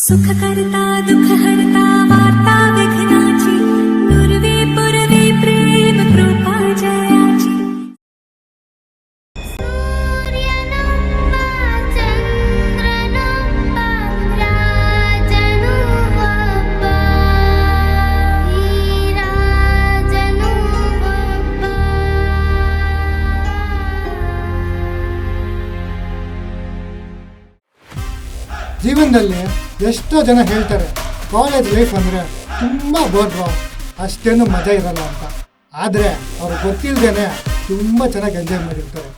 सुख करता दुख हरता वार्ता विघ्नाची नुरवे पुरवे प्रेम कृपा जयाची ಜೀವನದಲ್ಲಿ ಎಷ್ಟೋ ಜನ ಹೇಳ್ತಾರೆ ಕಾಲೇಜ್ ಲೈಫ್ ಅಂದರೆ ತುಂಬ ಬೋರ್ಡ್ರು, ಅಷ್ಟೇನು ಮಜಾ ಇರಲ್ಲ ಅಂತ. ಆದರೆ ಅವ್ರು ಗೊತ್ತಿಲ್ಲದೇನೆ ತುಂಬ ಚೆನ್ನಾಗಿ ಎಂಜಾಯ್ ಮಾಡಿರ್ತಾರೆ.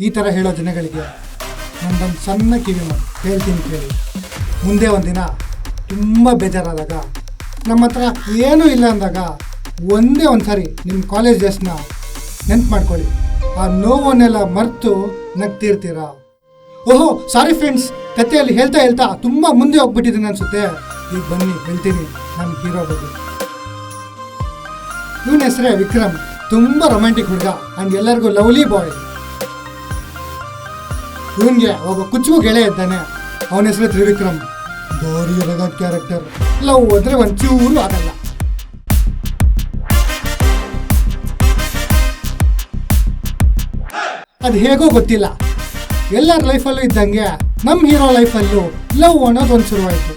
ಈ ಥರ ಹೇಳೋ ಜನಗಳಿಗೆ ನನ್ನೊಂದು ಸಣ್ಣ ಕಿವಿ ಮಾತು ಹೇಳ್ತೀನಿ ಕೇಳಿ. ಮುಂದೆ ಒಂದಿನ ತುಂಬ ಬೇಜಾರಾದಾಗ, ನಮ್ಮ ಹತ್ರ ಏನೂ ಇಲ್ಲ ಅಂದಾಗ ಒಂದೇ ಒಂದು ಸಾರಿ ನಿಮ್ಮ ಕಾಲೇಜ್ ಡೇಸ್ನ ನೆನ್ಪು ಮಾಡ್ಕೊಳ್ಳಿ. ಆ ನೋವನ್ನೆಲ್ಲ ಮರೆತು ನಗ್ತಿರ್ತೀರಾ. ಓಹೋ ಸಾರಿ ಫ್ರೆಂಡ್ಸ್, ಕಥೆಯಲ್ಲಿ ಹೇಳ್ತಾ ಹೇಳ್ತಾ ತುಂಬ ಮುಂದೆ ಹೋಗ್ಬಿಟ್ಟಿದ್ದೀನಿ ಅನ್ಸುತ್ತೆ. ಈಗ ಬನ್ನಿ ಹೇಳ್ತೀನಿ ನಮ್ಮ ಹೀರೋ ಬಗ್ಗೆ. ಇವನ ಹೆಸರೇ ವಿಕ್ರಮ್. ತುಂಬ ರೊಮ್ಯಾಂಟಿಕ್ ಹುಡುಗ ಆ್ಯಂಡ್ ಎಲ್ಲರಿಗೂ ಲವ್ಲಿ ಬಾಯ್. ಇವನಿಗೆ ಒಬ್ಬ ಕುಚ್ಚು ಗೆಳೆಯ ಇದ್ದಾನೆ, ಅವನ ಹೆಸರು ತ್ರಿವಿಕ್ರಮ್. ಭಾರಿ ಎಲಗ ಕ್ಯಾರೆಕ್ಟರ್. ಲವ್ ಅಂದರೆ ಒಂಚೂರು ಆಗಲ್ಲ. ಅದು ಹೇಗೋ ಗೊತ್ತಿಲ್ಲ, ಎಲ್ಲರ ಲೈಫಲ್ಲೂ ಇದ್ದಂಗೆ ನಮ್ಮ ಹೀರೋ ಲೈಫಲ್ಲೂ ಲವ್ ಅನ್ನೋದು ಒಂದು ಶುರುವಾಯಿತು.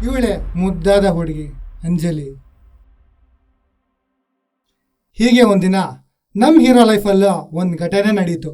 ಇವಳೇ ಮುದ್ದಾದ ಹುಡುಗಿ ಅಂಜಲಿ. ಹೀಗೆ ಒಂದಿನ ನಮ್ಮ ಹೀರೋ ಲೈಫಲ್ಲೂ ಒಂದು ಘಟನೆ ನಡೀತು.